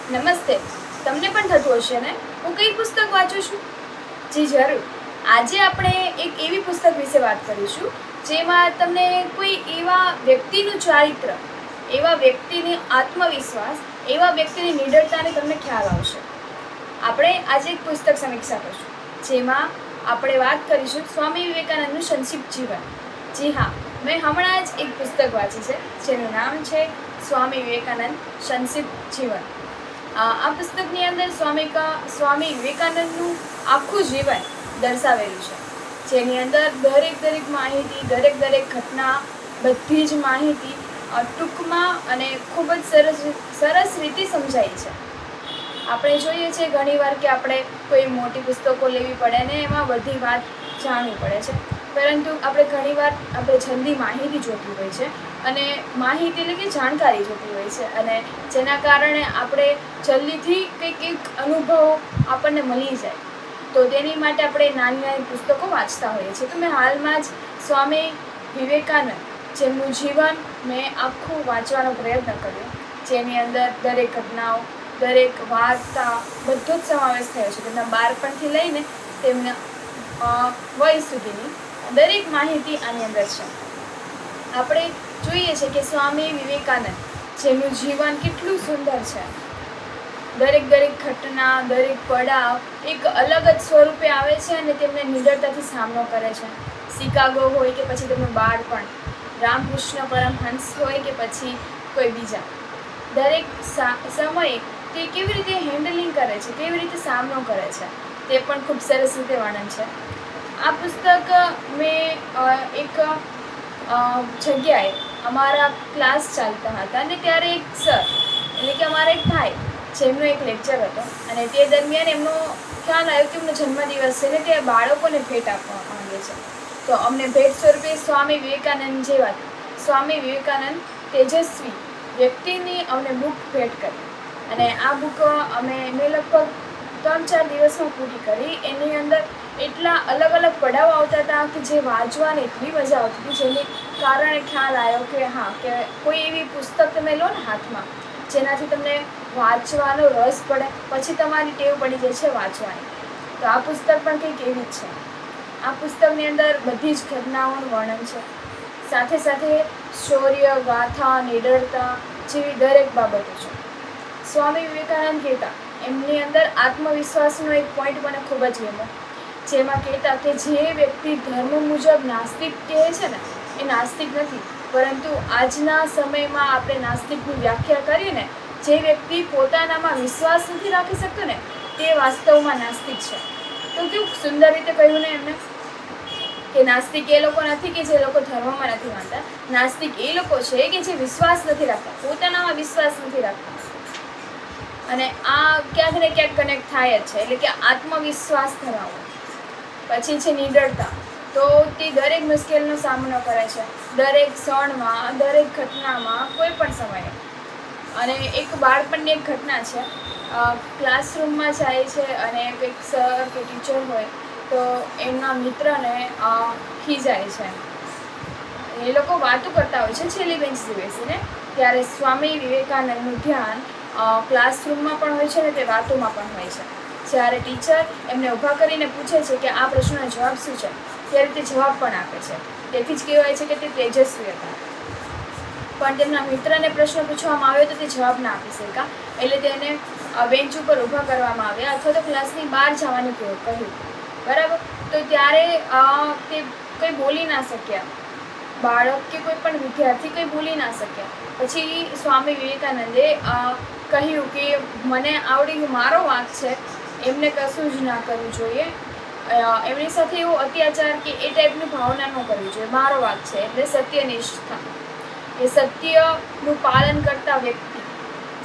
નમસ્તે. તમને પણ થતું હશે ને હું કઈ પુસ્તક વાંચું છું? જી જરૂર. આજે આપણે એક એવી પુસ્તક વિશે વાત કરીશું જેમાં તમને કોઈ એવા વ્યક્તિનું ચારિત્ર, એવા વ્યક્તિની આત્મવિશ્વાસ, એવા વ્યક્તિની નિડરતાને તમને ખ્યાલ આવશે. આપણે આજે એક પુસ્તક સમીક્ષા કરીશું જેમાં આપણે વાત કરીશું સ્વામી વિવેકાનંદનું સંક્ષિપ્ત જીવન. જી હા, મેં હમણાં જ એક પુસ્તક વાંચી છે જેનું નામ છે સ્વામી વિવેકાનંદ સંક્ષિપ્ત જીવન. આ પુસ્તકની અંદર સ્વામી વિવેકાનંદનું આખું જીવન દર્શાવેલું છે, જેની અંદર દરેક માહિતી, દરેક ઘટના, બધી જ માહિતી ટૂંકમાં અને ખૂબ જ સરસ રીતે સમજાય છે. આપણે જોઈએ છીએ ઘણીવાર કે આપણે કોઈ મોટી પુસ્તકો લેવી પડે ને એમાં બધી વાત જાણવી પડે છે, પરંતુ આપણે ઘણીવાર જલ્દી માહિતી જોતી હોય છે અને માહિતી એટલે કે જાણકારી જોતી હોય છે, અને જેના કારણે આપણે જલ્દીથી કંઈક અનુભવ આપણને મળી જાય, તો તેની માટે આપણે નાની પુસ્તકો વાંચતા હોઈએ છીએ. તો મેં હાલમાં જ સ્વામી વિવેકાનંદ જેમનું જીવન મેં આખું વાંચવાનો પ્રયત્ન કર્યો, જેની અંદર દરેક ઘટનાઓ, દરેક વાર્તા બધો જ સમાવેશ થયો છે. તેમના બાળપણથી લઈને તેમના વય સુધીની દરેક માહિતી આની અંદર છે. આપણે જોઈએ છે કે સ્વામી વિવેકાનંદ જેમનું જીવન કેટલું સુંદર છે. દરેક ઘટના, દરેક પડાવ એક અલગ જ સ્વરૂપે આવે છે અને તેમને નિડરતાથી સામનો કરે છે. શિકાગો હોય કે પછી તેમનું બાળપણ, રામકૃષ્ણ પરમહંસ હોય કે પછી કોઈ બીજા, દરેક સમયે તે કેવી રીતે હેન્ડલિંગ કરે છે, કેવી રીતે સામનો કરે છે, તે પણ ખૂબ સરસ રીતે વર્ણન છે. આ પુસ્તક મેં એક જગ્યાએ અમારા ક્લાસ ચાલતા હતા અને ત્યારે એક સર એટલે કે અમારા એક ભાઈ જેમનો એક લેક્ચર હતો અને તે દરમિયાન એમનો ખ્યાલ આવ્યો કે એમનો જન્મદિવસ છે ને તે બાળકોને ભેટ આપવા માંગે છે. તો અમને ભેટ સ્વરૂપે સ્વામી વિવેકાનંદ તેજસ્વી વ્યક્તિની અમને બુક ભેટ કરી, અને આ બુક મેં લગભગ 3-4 દિવસમાં પૂરી કરી. એની અંદર એટલા અલગ પડાવ આવતા હતા કે જે વાંચવાની એટલી મજા આવતી હતી, જેને કારણે ખ્યાલ આવ્યો કે હા, કે કોઈ એવી પુસ્તક તમે લો ને હાથમાં જેનાથી તમને વાંચવાનો રસ પડે, પછી તમારી ટેવ પડી જાય છે વાંચવાની. તો આ પુસ્તક પણ કંઈક એવી જ છે. આ પુસ્તકની અંદર બધી જ ઘટનાઓનું વર્ણન છે, સાથે શૌર્ય, ગાથા, નિડરતા જેવી દરેક બાબતો છે. સ્વામી વિવેકાનંદ કહેતા, એમની અંદર આત્મવિશ્વાસનો એક પોઈન્ટ મને ખૂબ જ ગમ્યો, જેમાં કહેતા કે જે વ્યક્તિ ધર્મ મુજબ નાસ્તિક કહે છે ને એ નાસ્તિક નથી, પરંતુ આજના સમયમાં આપણે નાસ્તિકની વ્યાખ્યા કરીએ ને, જે વ્યક્તિ પોતાનામાં વિશ્વાસ નથી રાખી શકતો ને તે વાસ્તવમાં નાસ્તિક છે. તો કેવું સુંદર રીતે કહ્યું ને એમને કે નાસ્તિક એ લોકો નથી કે જે લોકો ધર્મમાં નથી માનતા, નાસ્તિક એ લોકો છે કે જે વિશ્વાસ નથી રાખતા, પોતાનામાં વિશ્વાસ નથી રાખતા. અને આ ક્યાંક ને ક્યાંક કનેક્ટ થાય જ છે, એટલે કે આત્મવિશ્વાસ ધરાવો. પછી છે નિડરતા, તો તે દરેક મુશ્કેલીનો સામનો કરે છે, દરેક ક્ષણમાં, દરેક ઘટનામાં, કોઈ પણ સમયે. અને એક બાળપણની એક ઘટના છે, ક્લાસરૂમમાં જાય છે અને કંઈક સર કે ટીચર હોય તો એમના મિત્રને ખીજાય છે. એ લોકો વાતો કરતા હોય છે છેલ્લી બેન્ચથી બેસીને, ત્યારે સ્વામી વિવેકાનંદનું ધ્યાન ક્લાસરૂમમાં પણ હોય છે અને તે વાતોમાં પણ હોય છે. જ્યારે ટીચર એમને ઊભા કરીને પૂછે છે કે આ પ્રશ્નનો જવાબ શું છે, ત્યારે તે જવાબ પણ આપે છે. તેથી જ કહેવાય છે કે તે તેજસ્વી હતા. પણ તેમના મિત્રને પ્રશ્ન પૂછવામાં આવ્યો તો તે જવાબ ના આપી શક્યા, એટલે તેને બેન્ચ ઉપર ઊભા કરવામાં આવ્યા અથવા તો ક્લાસની બહાર જવાનું કહ્યું, બરાબર. તો ત્યારે તે કંઈ બોલી ના શક્યા, બાળક કે કોઈ પણ વિદ્યાર્થી કંઈ બોલી ના શક્યા. પછી સ્વામી વિવેકાનંદે કહ્યું કે મને આવડી ગયું, મારો વાંક છે, એમને કશું જ ના કરવું જોઈએ, એમની સાથે એવો અત્યાચાર કે એ ટાઈપની ભાવના ન કરવી જોઈએ, મારો વાંક છે. એટલે સત્યનિષ્ઠા, એ સત્યનું પાલન કરતા વ્યક્તિ,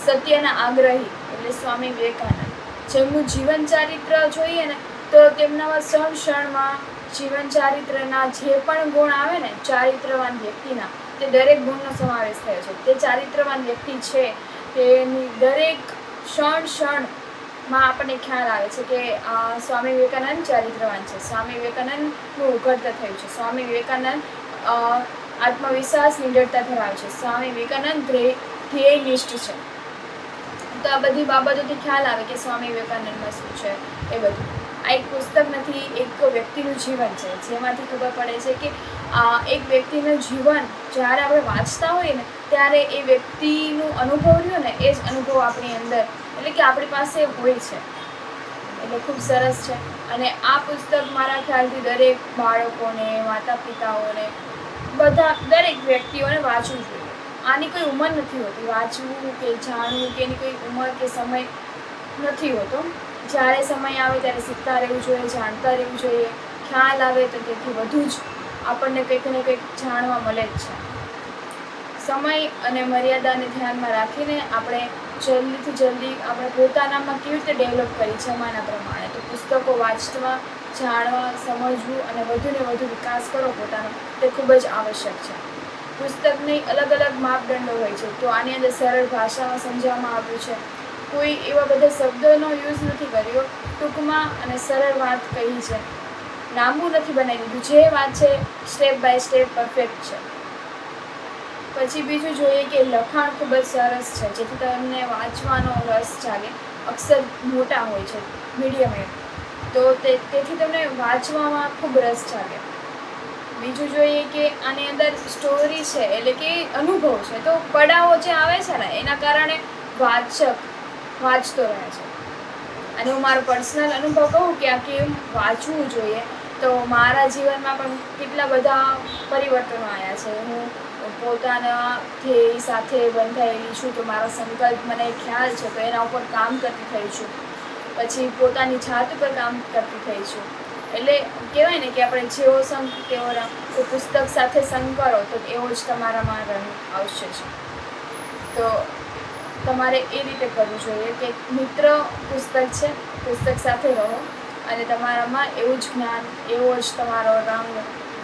સત્યના આગ્રહી એટલે સ્વામી વિવેકાનંદ. જેમનું જીવન ચારિત્ર જોઈએ ને તો તેમનામાં ક્ષણમાં જીવન ચારિત્રના જે પણ ગુણ આવે ને ચારિત્રવાન વ્યક્તિના, તે દરેક ગુણનો સમાવેશ થયો છે. તે ચારિત્રવાન વ્યક્તિ છે તેની દરેક ક્ષણમાં આપણને ખ્યાલ આવે છે કે સ્વામી વિવેકાનંદ ચારિત્રવાન છે, સ્વામી વિવેકાનંદનું ઉઘડતર થયું છે, સ્વામી વિવેકાનંદ આત્મવિશ્વાસ, નિડરતા ધરાવે છે, સ્વામી વિવેકાનંદ ધ્યેયનિષ્ઠ છે. તો આ બધી બાબતોથી ખ્યાલ આવે કે સ્વામી વિવેકાનંદમાં શું છે એ બધું. આ એક પુસ્તક નથી, એક વ્યક્તિનું જીવન છે, જેમાંથી ખબર પડે છે કે એક વ્યક્તિનું જીવન જ્યારે આપણે વાંચતા હોઈએ ને ત્યારે એ વ્યક્તિનું અનુભવ રહ્યો ને એ જ અનુભવ આપણી અંદર એટલે કે આપણી પાસે હોય છે. એટલે ખૂબ સરસ છે. અને આ પુસ્તક મારા ખ્યાલથી દરેક બાળકોને, માતા પિતાઓને, બધા દરેક વ્યક્તિઓને વાંચવું જોઈએ. આની કોઈ ઉંમર નથી હોતી, વાંચવું કે જાણવું કે એની કોઈ ઉંમર કે સમય નથી હોતો. જ્યારે સમય આવે ત્યારે શીખતા રહેવું જોઈએ, જાણતા રહેવું જોઈએ. ખ્યાલ આવે તો તેથી વધુ જ આપણને કંઈક ને કંઈક જાણવા મળે જ છે. સમય અને મર્યાદાને ધ્યાનમાં રાખીને આપણે જલ્દીથી જલ્દી આપણે પોતાનામાં કેવી રીતે ડેવલપ કરી જમાના પ્રમાણે તો પુસ્તકો વાંચવા, જાણવા, સમજવું અને વધુને વધુ વિકાસ કરો પોતાનો તે ખૂબ જ આવશ્યક છે. પુસ્તકની અલગ અલગ માપદંડો હોય છે, તો આની અંદર સરળ ભાષામાં સમજાવવામાં આવ્યું છે. કોઈ એવા બધા શબ્દોનો યુઝ નથી કર્યો, ટૂંકમાં અને સરળ વાત કહી છે. લાંબુ નથી બનાવી દીધું, જે વાત છે સ્ટેપ બાય સ્ટેપ પરફેક્ટ છે. પછી બીજું જોઈએ કે લખાણ ખૂબ જ સરસ છે, જેથી તમને વાંચવાનો રસ જાગે. અક્ષર મોટા હોય છે, મીડિયમ તો તેથી તમને વાંચવામાં ખૂબ રસ જાગે. બીજું જોઈએ કે આની અંદર સ્ટોરી છે એટલે કે અનુભવ છે, તો પડાવો જે આવે છે ને એના કારણે વાચક વાંચતો રહે છે. અને હું મારો પર્સનલ અનુભવ કહું કે આ કેમ વાંચવું જોઈએ તો મારા જીવનમાં પણ કેટલા બધા પરિવર્તનો આવ્યા છે. હું પોતાના ધ્યેય સાથે બંધાયેલી છું, તો મારો સંકલ્પ મને ખ્યાલ છે તો એના ઉપર કામ કરતી થઈ છું. પછી પોતાની જાત ઉપર કામ કરતી થઈ છું. એટલે કહેવાય ને કે આપણે જેવો સંગ તેવો રંગ, તો પુસ્તક સાથે સંગ કરો તો એવો જ તમારામાં રંગ આવશે છે. તો તમારે એ રીતે કરવું જોઈએ કે મિત્ર પુસ્તક છે, પુસ્તક સાથે રહો અને તમારામાં એવું જ જ્ઞાન, એવો જ તમારો રંગ,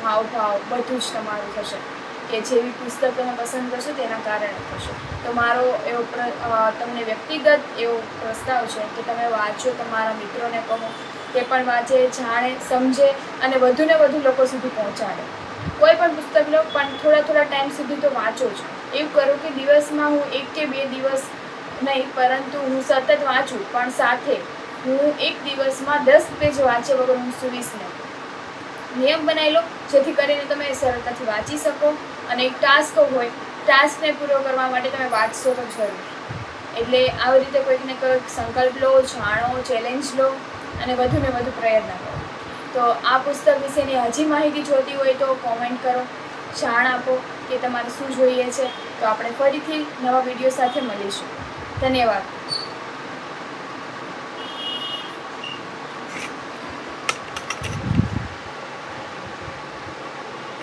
હાવભાવ બધું જ તમારું થશે કે જેવી પુસ્તક તમે પસંદ કરશો તેના કારણે થશે. તો મારો એવો તમને વ્યક્તિગત એવો પ્રસ્તાવ છે કે તમે વાંચો, તમારા મિત્રોને કહો, તે પણ વાંચે, જાણે, સમજે અને વધુને વધુ લોકો સુધી પહોંચાડે. કોઈ પણ પુસ્તક લો પણ થોડા ટાઈમ સુધી તો વાંચો જ. એવું કરું કે દિવસમાં હું 1 કે 2 દિવસ નહીં, પરંતુ હું સતત વાંચું, પણ સાથે હું એક દિવસમાં 10 પેજ વાંચ્યા વગર હું સૂઈશ નહીં. નિયમ બનાવી લો જેથી કરીને તમે સરળતાથી વાંચી શકો. અને એક ટાસ્ક હોય, ટાસ્કને પૂરો કરવા માટે તમે વાંચશો તો જરૂર. એટલે આવી રીતે કોઈક ને કોઈક સંકલ્પ લો, જાણો, ચેલેન્જ લો અને વધુને વધુ પ્રયત્ન કરો. તો આ પુસ્તક વિશેની હજી માહિતી જોઈતી હોય તો કોમેન્ટ કરો, જાણ આપો કે તમારે શું જોઈએ છે. તો આપણે ફરીથી નવા વિડીયો સાથે મળીશું. ધન્યવાદ.